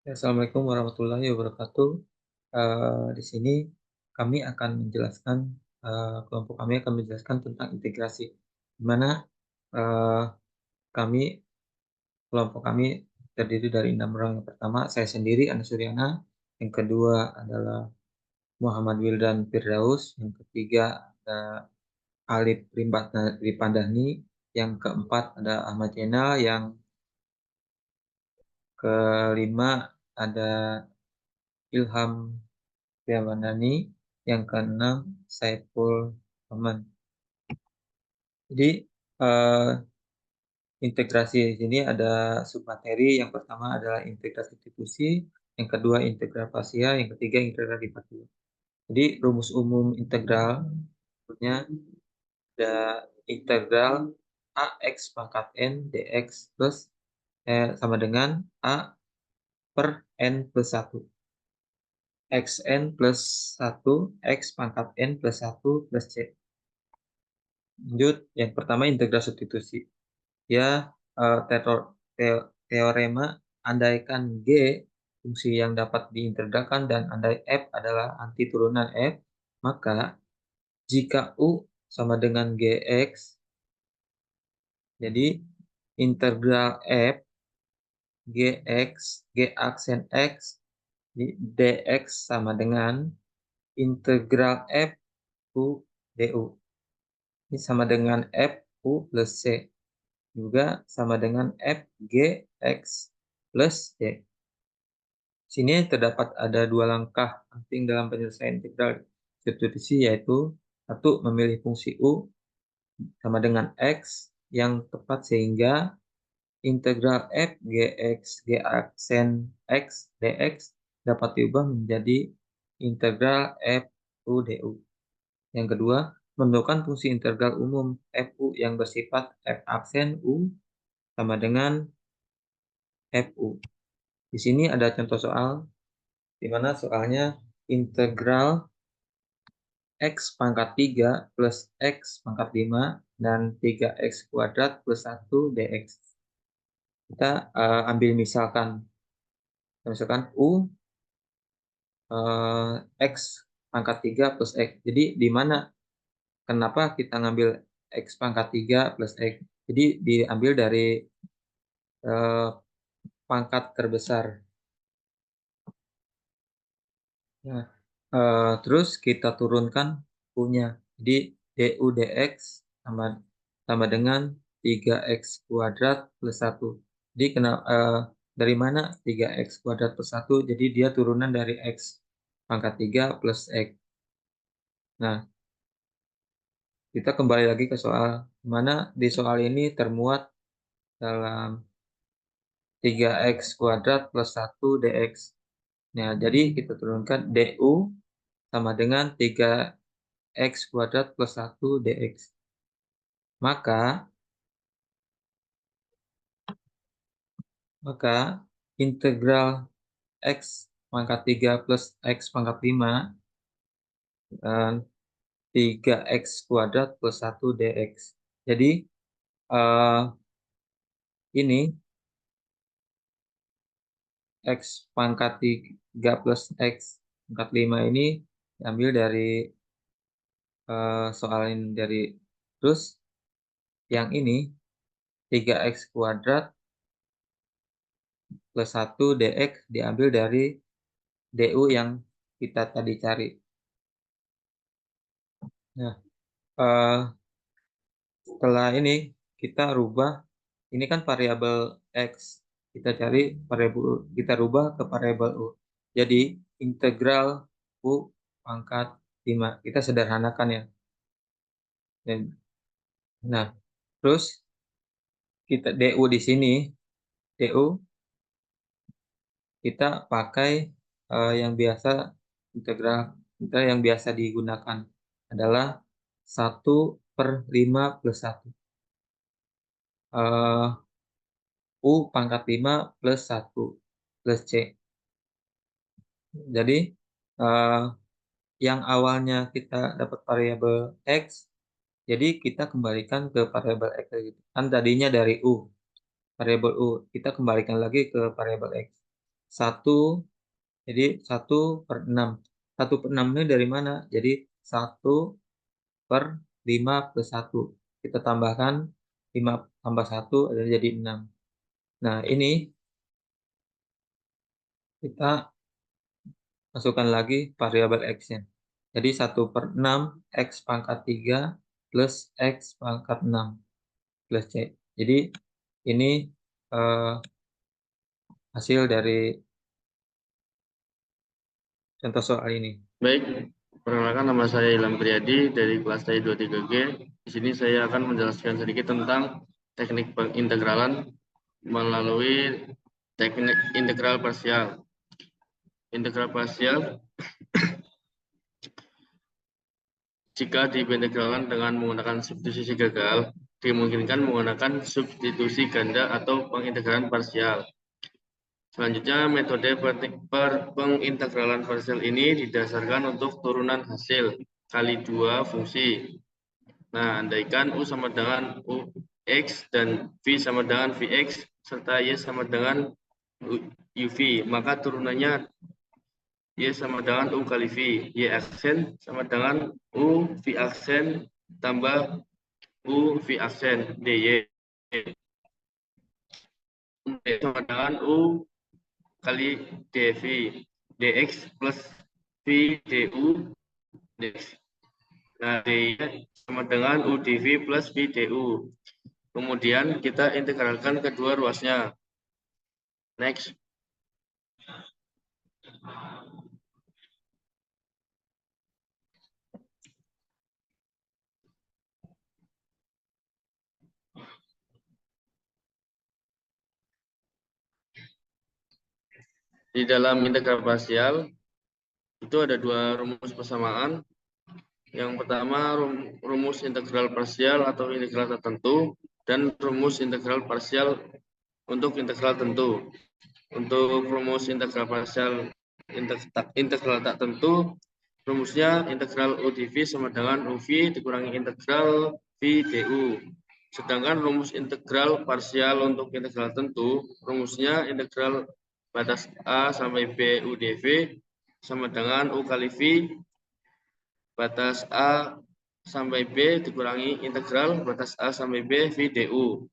Assalamualaikum warahmatullahi wabarakatuh. Di sini kami akan menjelaskan, kelompok kami akan menjelaskan tentang integrasi, di mana eh, kami kelompok kami terdiri dari 6 orang. Yang pertama saya sendiri, Ana Suryana. Yang kedua adalah Muhammad Wildan Firdaus. Yang ketiga ada Alif Ripandani. Yang keempat ada Ahmad Zainal. Yang kelima ada Ilham Priamanani. Yang keenam Saiful Aman. Jadi eh, integrasi di sini ada submateri. Yang pertama adalah integrasi distribusi, yang kedua integral parsial, yang ketiga integral difabel. Jadi rumus umum integral punya ada integral ax pangkat n dx plus sama dengan a per n plus 1. Xn plus 1 x pangkat n plus 1 plus c. Lanjut, yang pertama integral substitusi. Ya, teorema andaikan G fungsi yang dapat diintegralkan dan andai F adalah anti turunan F, maka jika U sama dengan Gx, jadi integral F Gx, G aksen X, dx sama dengan integral F U du. Ini sama dengan F U plus C. Juga sama dengan F G X plus Y. Sini terdapat ada dua langkah penting dalam penyelesaian integral substitusi, yaitu satu, memilih fungsi U sama dengan X yang tepat sehingga integral F Gx G aksen X dx dapat diubah menjadi integral F U du. Yang kedua, menentukan fungsi integral umum Fu yang bersifat F aksen U sama dengan Fu. Di sini ada contoh soal, di mana soalnya integral X pangkat 3 plus X pangkat 5 dan 3X kuadrat plus 1 dx. Kita ambil misalkan U X pangkat 3 plus X. Jadi di mana, kenapa kita ngambil X pangkat 3 plus X? Jadi diambil dari eh, pangkat terbesar. Nah, terus kita turunkan U-nya. Jadi du dx sama sama dengan 3x kuadrat plus 1. Jadi dari mana 3x kuadrat plus 1? Jadi dia turunan dari x pangkat 3 plus x. Nah, kita kembali lagi ke soal. Mana di soal ini termuat dalam 3x kuadrat plus 1 dx. Nah, jadi kita turunkan du sama dengan 3x kuadrat plus 1 dx. Maka integral x pangkat 3 plus x pangkat 5 dan 3x kuadrat plus 1 dx. Jadi eh, ini x pangkat 3 plus x pangkat 5 ini diambil dari soal ini dari, terus yang ini 3x kuadrat plus 1 dx diambil dari du yang kita tadi cari. Nah, setelah ini kita rubah, ini kan variabel x, kita rubah ke variabel u. Jadi integral u pangkat 5 kita sederhanakan ya. Nah, terus kita du di sini, du kita pakai yang biasa, integral kita yang biasa digunakan adalah 1/5 plus 1. U pangkat 5 plus 1 plus C. Jadi yang awalnya kita dapat variabel X, jadi kita kembalikan ke variabel X gitu. Kan tadinya dari U, variabel U, kita kembalikan lagi ke variabel X. 1, jadi 1/6. 1/6 ini dari mana? Jadi 1/5 plus 1. Kita tambahkan 5 tambah 1 adalah jadi 6. Nah, ini kita masukkan lagi variabel X-nya. Jadi 1/6 X pangkat 3 plus X pangkat 6 plus C. Jadi ini hasil dari contoh soal ini. Baik, perkenalkan nama saya Ilham Priyadi dari kelas TI 23G. Di sini saya akan menjelaskan sedikit tentang teknik pengintegralan melalui teknik integral parsial. Integral parsial jika diintegralkan dengan menggunakan substitusi gagal, dimungkinkan menggunakan substitusi ganda atau pengintegralan parsial. Selanjutnya, metode pengintegralan parsial ini didasarkan untuk turunan hasil kali 2 fungsi. Nah, andaikan U sama dengan UX dan V sama dengan VX, serta Y sama dengan UV, maka turunannya Y sama dengan U kali V. Y aksen sama dengan U V aksen tambah U V aksen DY. Y sama dengan U kali DV. DX plus V DU DX. Nah, DY sama dengan UDV plus VDU. Kemudian kita integralkan kedua ruasnya. Next. Di dalam integral parsial itu ada dua rumus persamaan. Yang pertama rumus integral parsial atau integral tertentu dan rumus integral parsial untuk integral tentu. Untuk rumus integral parsial integral tak tentu, rumusnya integral U dV sama dengan UV dikurangi integral V du. Sedangkan rumus integral parsial untuk integral tentu, rumusnya integral batas A sampai B U dV sama dengan U kali V batas A sampai B dikurangi integral batas A sampai B V du.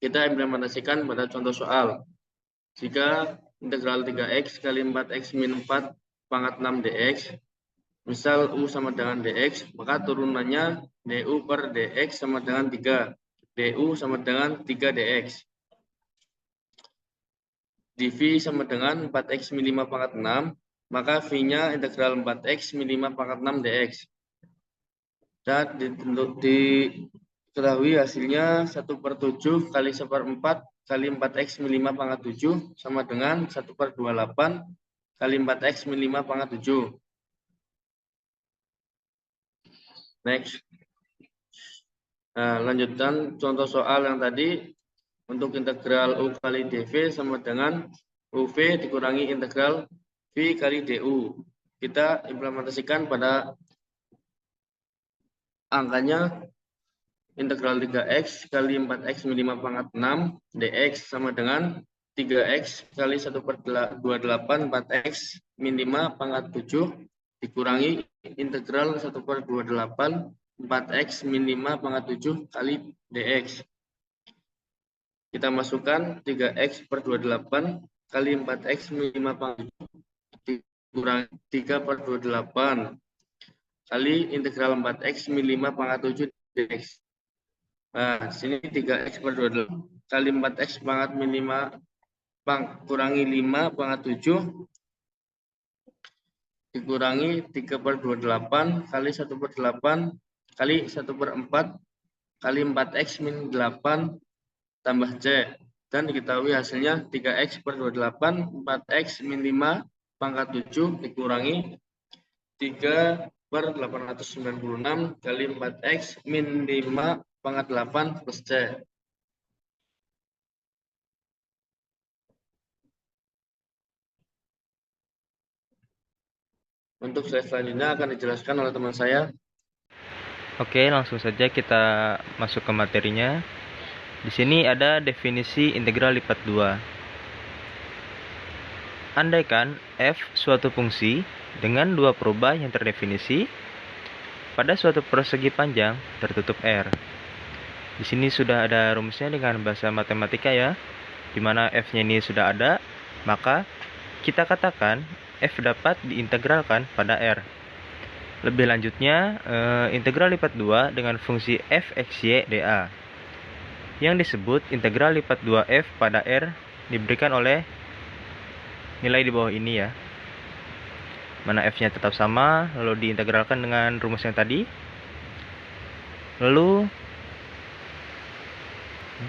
Kita implementasikan pada contoh soal. Jika integral 3x kali 4x min 4 pangkat 6 dx, misal U sama dengan dx, maka turunannya du per dx sama dengan 3. du sama dengan 3 dx. dv sama dengan 4x min 5 pangkat 6, maka v-nya integral 4x min 5 pangkat 6 dx. Dan diketahui hasilnya 1/7 kali 1/4 kali 4x min 5 pangkat 7 sama dengan 1/28 kali 4x min 5 pangkat 7. Next. Nah, lanjutkan contoh soal yang tadi. Untuk integral U kali dV sama dengan UV dikurangi integral V kali du. Kita implementasikan pada angkanya integral 3x kali 4x min 5 pangkat 6 dx sama dengan 3x kali 1/28 4x min 5 pangkat 7 dikurangi integral 1/28 4x min 5 pangkat 7 kali dx. Kita masukkan 3x/28 kali 4x min 5 pangkat 7 dikurangi 3/28 kali integral 4x min 5 pangkat 7 dx. Nah, sini 3x/28 kali 4x pangkat min 5 kurangi 5 pangkat 7 dikurangi 3/28 kali 1/8 kali 1/4 kali 4x min 8 tambah C. Dan diketahui hasilnya 3x/28 4x min 5 pangkat 7 dikurangi 3/896 kali 4x min 5 pangkat 8 plus C. Untuk slide selanjutnya akan dijelaskan oleh teman saya. Oke, langsung saja kita masuk ke materinya. Di sini ada definisi integral lipat 2. andaikan f suatu fungsi dengan dua perubahan yang terdefinisi pada suatu persegi panjang tertutup R. Di sini sudah ada rumusnya dengan bahasa matematika ya, di mana f-nya ini sudah ada, maka kita katakan f dapat diintegralkan pada R. Lebih lanjutnya, integral lipat 2 dengan fungsi f x y dA. Yang disebut integral lipat 2f pada R diberikan oleh nilai di bawah ini ya, mana f-nya tetap sama, lalu diintegralkan dengan rumus yang tadi. Lalu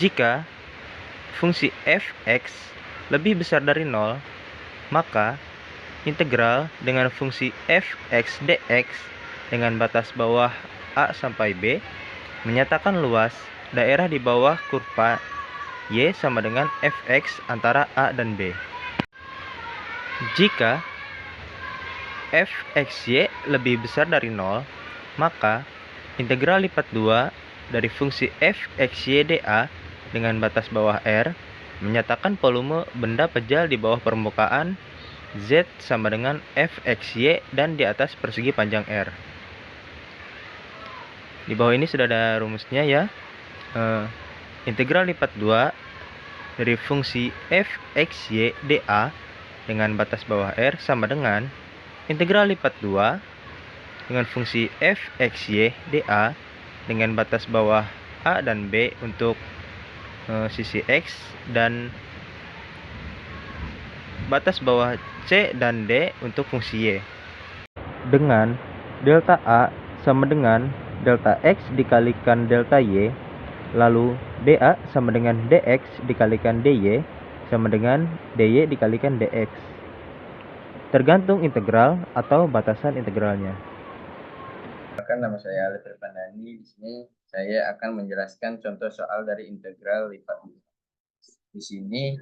jika fungsi f(x) lebih besar dari 0, maka integral dengan fungsi f(x) dx dengan batas bawah a sampai b menyatakan luas daerah di bawah kurva y sama dengan f(x) antara a dan b. Jika f(xy) lebih besar dari 0, maka integral lipat 2 dari fungsi f(xy dA dengan batas bawah R menyatakan volume benda pejal di bawah permukaan Z sama dengan f(xy) dan di atas persegi panjang R. Di bawah ini sudah ada rumusnya ya. Integral lipat 2 dari fungsi f(xy dA dengan batas bawah R sama dengan integral lipat 2 dengan fungsi f(xy dA dengan batas bawah a dan b untuk sisi x dan batas bawah c dan d untuk fungsi y, dengan delta a sama dengan delta x dikalikan delta y, lalu dA sama dengan dx dikalikan dy sama dengan dy dikalikan dx, tergantung integral atau batasan integralnya. Nama saya Alif Irfandani. Di sini saya akan menjelaskan contoh soal dari integral lipat 2. Di sini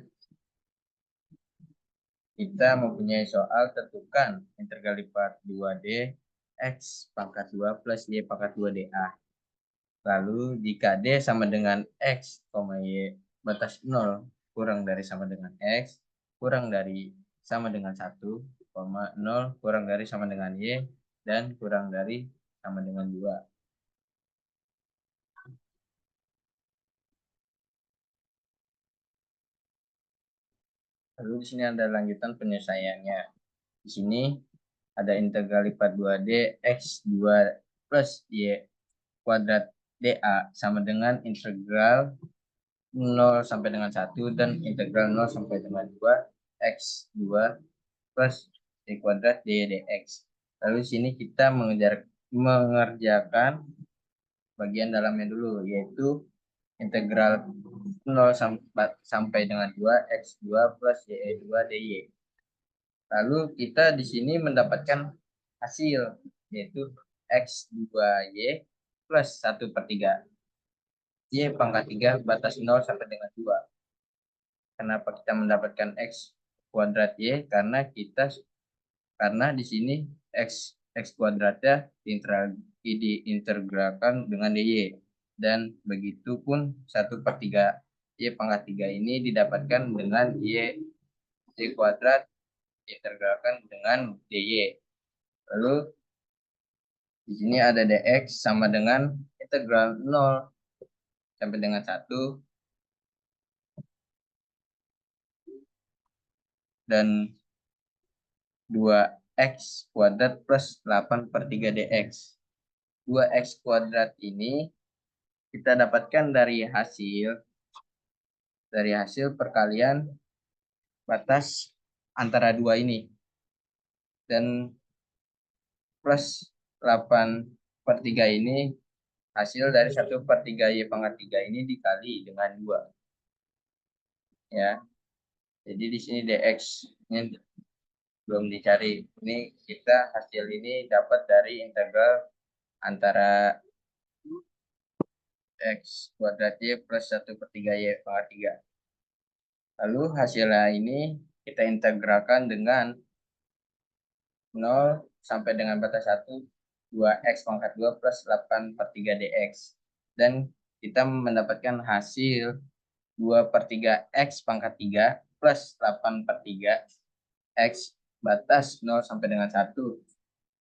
kita mempunyai soal tentukan integral lipat 2D x pangkat 2 plus y pangkat 2 dA. Lalu jika d sama dengan x, y batas 0 kurang dari sama dengan x, kurang dari sama dengan 1, 0 kurang dari sama dengan y, dan kurang dari sama dengan 2. Lalu di sini ada lanjutan penyelesaiannya. Di sini ada integral lipat 2D x 2 plus y kuadrat dA sama dengan integral 0 sampai dengan 1 dan integral 0 sampai dengan 2 x 2 plus y kuadrat dy dx. Lalu di sini kita mengerjakan bagian dalamnya dulu, yaitu integral 0 sampai dengan 2 x 2 plus y 2 dy. Lalu kita di sini mendapatkan hasil, yaitu x2y plus 1/3 y pangkat 3 batas 0 sampai dengan 2. Kenapa kita mendapatkan x kuadrat y? Karena di sini x kuadratnya diintegralkan dengan dy, dan begitu pun 1/3 y pangkat 3 ini didapatkan dengan y kuadrat diintegralkan dengan dy. Lalu di sini ada dx sama dengan integral 0 sampai dengan 1 dan 2x kuadrat plus 8/3 dx. 2x kuadrat ini kita dapatkan dari hasil perkalian batas antara dua ini, dan plus 8/3 ini hasil dari 1/3 y pangkat 3 ini dikali dengan 2. Ya. Jadi di sini dx-nya belum dicari. Ini kita hasil ini dapat dari integral antara x kuadrat y plus 1/3 y pangkat 3. Lalu hasilnya ini kita integralkan dengan 0 sampai dengan batas 1, 2x pangkat 2 plus 8/3 dx. Dan kita mendapatkan hasil 2/3 x pangkat 3 plus 8/3 X batas 0 sampai dengan 1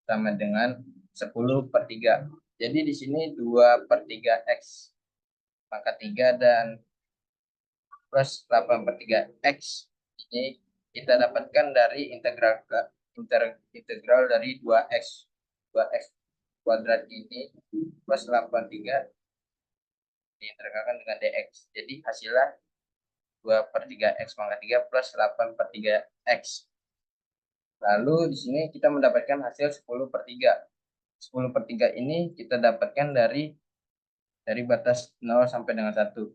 sama dengan 10/3. Jadi di sini 2/3 X pangkat 3 dan plus 8/3 X ini kita dapatkan dari integral dari 2x kuadrat ini plus 83 diintegralkan dengan dx. Jadi hasilnya 2/3 X pangkat 3 plus 8/3 X. Lalu di sini kita mendapatkan hasil 10/3. 10/3 ini kita dapatkan dari batas 0 sampai dengan 1.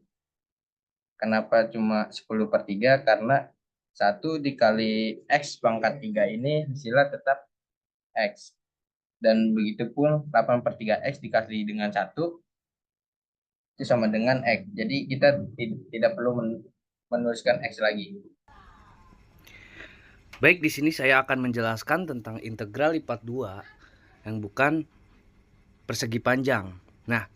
Kenapa cuma 10/3? Karena 1 dikali X pangkat 3 ini hasilnya tetap X. Dan begitu pun 8/3 X dikali dengan 1 itu sama dengan X. Jadi kita tidak perlu menuliskan X lagi. Baik, di sini saya akan menjelaskan tentang integral lipat 2 yang bukan persegi panjang. Nah,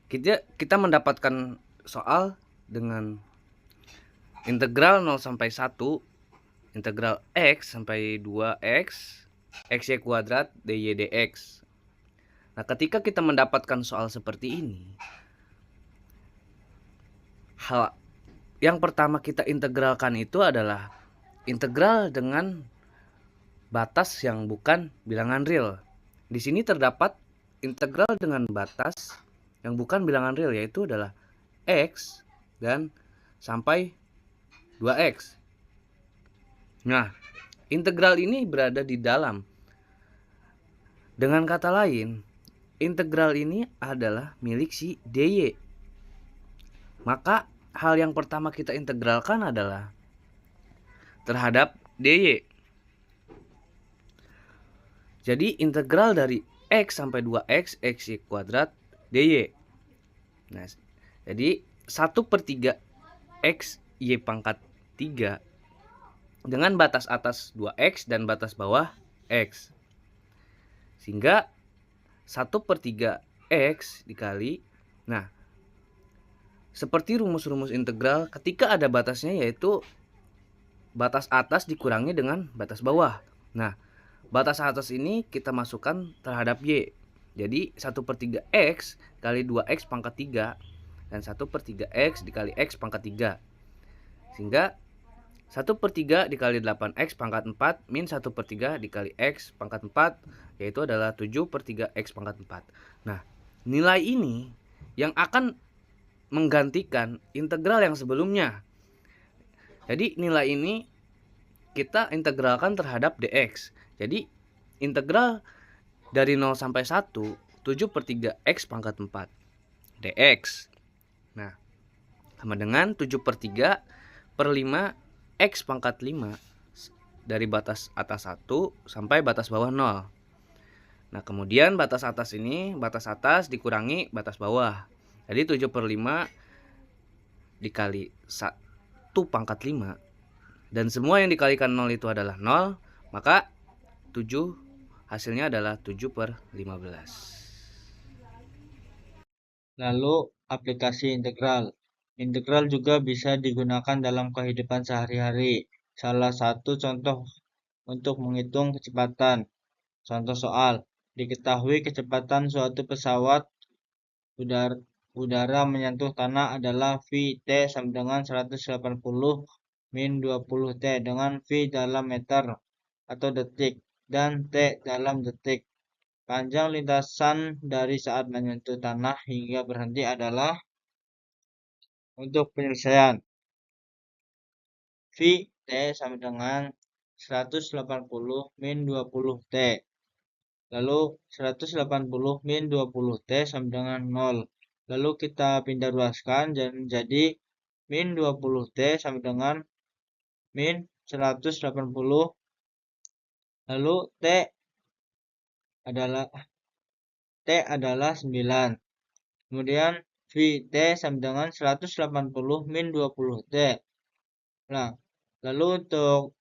kita mendapatkan soal dengan integral 0 sampai 1, integral X sampai 2X, XY kuadrat, DY dx. Nah, ketika kita mendapatkan soal seperti ini, hal yang pertama kita integralkan itu adalah integral dengan batas yang bukan bilangan real. Di sini terdapat integral dengan batas yang bukan bilangan real, yaitu adalah X dan sampai 2X. Nah, integral ini berada di dalam. Dengan kata lain, integral ini adalah milik si DY. Maka hal yang pertama kita integralkan adalah terhadap DY. Jadi integral dari X sampai 2X, XY kuadrat, DY. Nah, jadi 1/3 X, Y pangkat 3 dengan batas atas 2X dan batas bawah X. Sehingga 1/3 X dikali, nah, seperti rumus-rumus integral ketika ada batasnya, yaitu batas atas dikurangi dengan batas bawah. Nah, batas atas ini kita masukkan terhadap Y. Jadi 1/3 X kali 2X pangkat 3 dan 1/3 X dikali X pangkat 3. Sehingga 1/3 dikali 8X pangkat 4 min 1/3 dikali X pangkat 4, yaitu adalah 7/3 X pangkat 4. Nah, nilai ini yang akan menggantikan integral yang sebelumnya. Jadi nilai ini kita integralkan terhadap dx. Jadi integral dari 0 sampai 1, 7/3 X pangkat 4 dx. Nah, sama dengan 7/3 per 5 X pangkat 5 dari batas atas 1 sampai batas bawah 0. Nah, kemudian batas atas ini, batas atas dikurangi batas bawah. Jadi 7/5 dikali 1/5. Dan semua yang dikalikan 0 itu adalah 0. Maka 7 hasilnya adalah 7/15. Lalu aplikasi integral. Integral juga bisa digunakan dalam kehidupan sehari-hari. Salah satu contoh untuk menghitung kecepatan. Contoh soal. Diketahui kecepatan suatu pesawat udara menyentuh tanah adalah V T sama dengan 180 min 20 T dengan V dalam meter atau detik dan T dalam detik. Panjang lintasan dari saat menyentuh tanah hingga berhenti adalah. Untuk penyelesaian, V T sama dengan 180 min 20 T. Lalu 180 min 20 T sama dengan 0. Lalu kita pindah ruaskan dan menjadi min 20 T sama dengan min 180. Lalu T adalah 9. Kemudian V T sama dengan 180 min 20 T. Nah, lalu untuk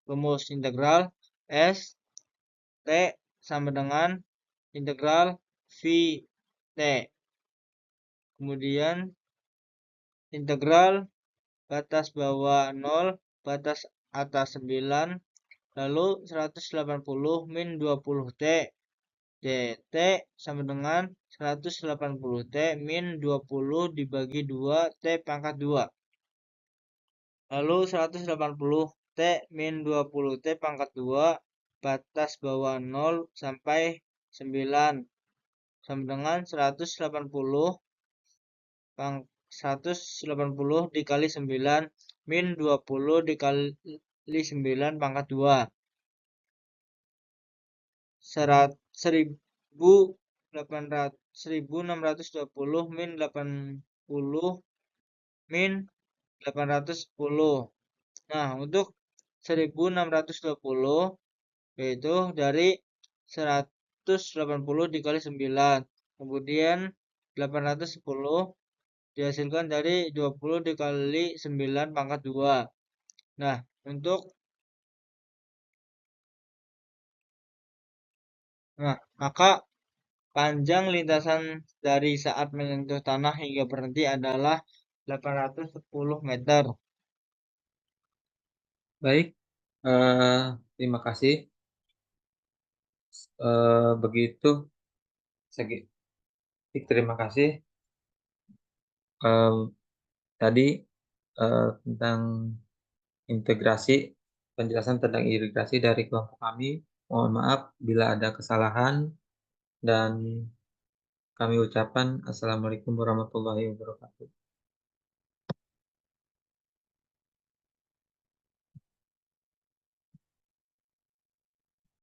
rumus integral S T sama dengan integral V T. Kemudian integral batas bawah 0, batas atas 9 Lalu 180 min 20T. T sama dengan 180T min 20 dibagi 2 T pangkat 2. Lalu 180T min 20T pangkat 2 batas bawah 0 sampai 9 sama dengan 180 dikali 9 min 20 dikali 9 pangkat 2. 1620 min 80 min 810. Nah, untuk 1620 yaitu dari 180 dikali 9. Kemudian 810 dihasilkan dari 20 dikali 9 pangkat 2. Nah, maka panjang lintasan dari saat menyentuh tanah hingga berhenti adalah 810 meter. Baik, terima kasih. Begitu, terima kasih. Tadi tentang integrasi, penjelasan tentang integrasi dari kelompok kami. Mohon maaf bila ada kesalahan dan kami ucapkan Assalamualaikum warahmatullahi wabarakatuh.